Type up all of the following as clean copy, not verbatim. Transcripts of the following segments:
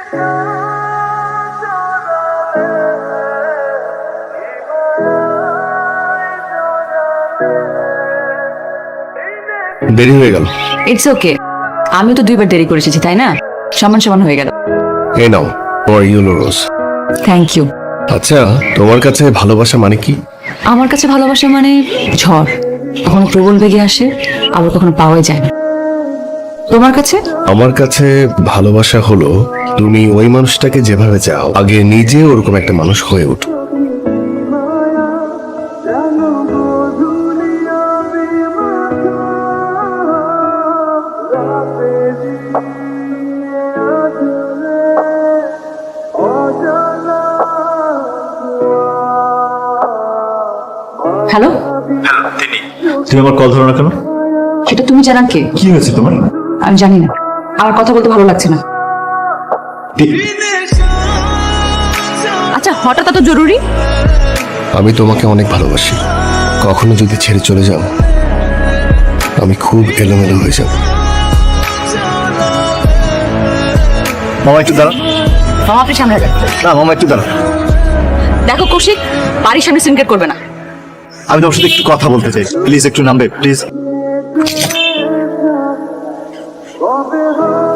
দেরি হয়ে গেল। ইটস ওকে, আমি তো 2বার দেরি করে এসেছি, তাই না? সমান সমান হয়ে গেল। এই নাও তোমার ইউলো রোজ। Thank you. আচ্ছা, তোমার কাছে ভালোবাসা মানে কি? আমার কাছে ভালোবাসা মানে ঝড়, কখনো প্রবল বেগে আসে, আবার কখনো পাওয়া যায় না। তোমার কাছে? আমার কাছে ভালোবাসা হলো তুমি ওই মানুষটাকে যেভাবে চাও আগে নিজে ওরকম একটা মানুষ হয়ে ওঠো। হ্যালো, তুমি আমার কল ধরো না কেন? সেটা তুমি জানার কে? কি হয়েছে তোমার? আমি জানি না, আমার কথা বলতে ভালো লাগছে না। আচ্ছা, হঠাৎ এত জরুরি? আমি তোমাকে অনেক ভালোবাসি, কখনো যদি ছেড়ে চলে যাও আমি খুব এলোমেলো হয়ে যাব। মামা একটু দাঁড়া। মামা আপনি সামনে যান। না মামা একটু দাঁড়া। দেখো কৌশিক, বাড়ির সামনে সিনক্রেট করবে না। আমি তোমার সাথে একটু কথা বলতে চাই, প্লিজ একটু নামবে প্লিজ।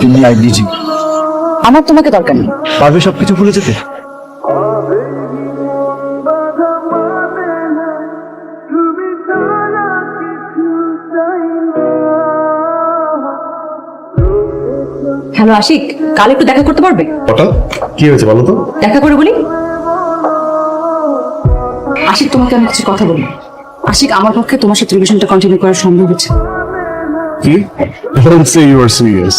তুমি আই নিড ইউ। আমার তোমাকে দরকার নেই। পারবে সবকিছু ভুলে যেতে? হ্যালো আশিক, কাল একটু দেখা করতে পারবে? হঠাৎ কি হয়েছে বলো তো? দেখা করে বলি। আশিক, তোমাকে আমি কিছু কথা বলি। আশিক, আমার পক্ষে তোমার সাথে রিলেশনটা কন্টিনিউ করা সম্ভব হচ্ছে। কি? Don't say you are serious.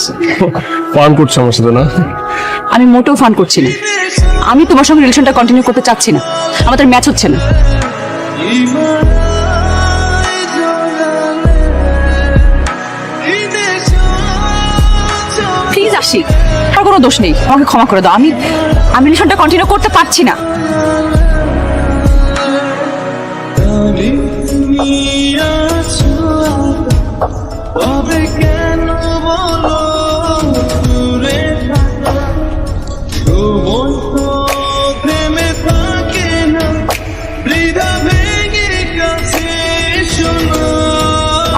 Fun করছো আমার সাথে না? আমি মোটেও ফান করছি না, আমি তোমার সঙ্গে রিলেশনটা কন্টিনিউ করতে চাচ্ছি না, আমাদের ম্যাচ হচ্ছে না। প্লিজ আশিক, আর কোনো দোষ নেই, আমাকে ক্ষমা করে দাও। আমি রিলেশনটা কন্টিনিউ করতে পারছি না।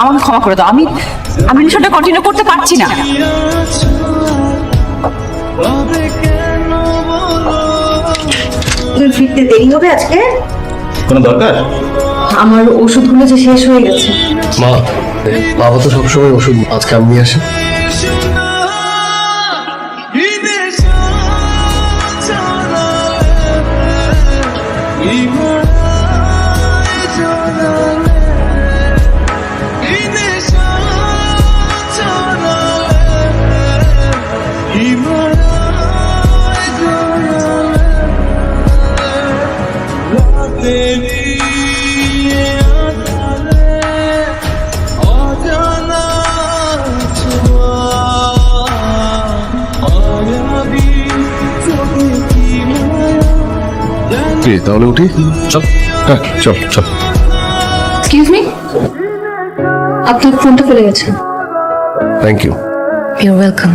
আমাকে ক্ষমা করে দাও, আমি রিলেশনটা কন্টিনিউ করতে পারছি না। ফিরতে দেরি হবে আজকে? কোনো দরকার? আমার ওষুধগুলো যে শেষ হয়ে গেছে। মা, বাবা তো সবসময় ওষুধ, আজকে আমি নিয়ে আসি। তাহলে উঠি? চল। হ্যাঁ চল চল। এক্সকিউজ মি, আপনার ফোনটা ফেলে গেছে। Thank you. You're welcome.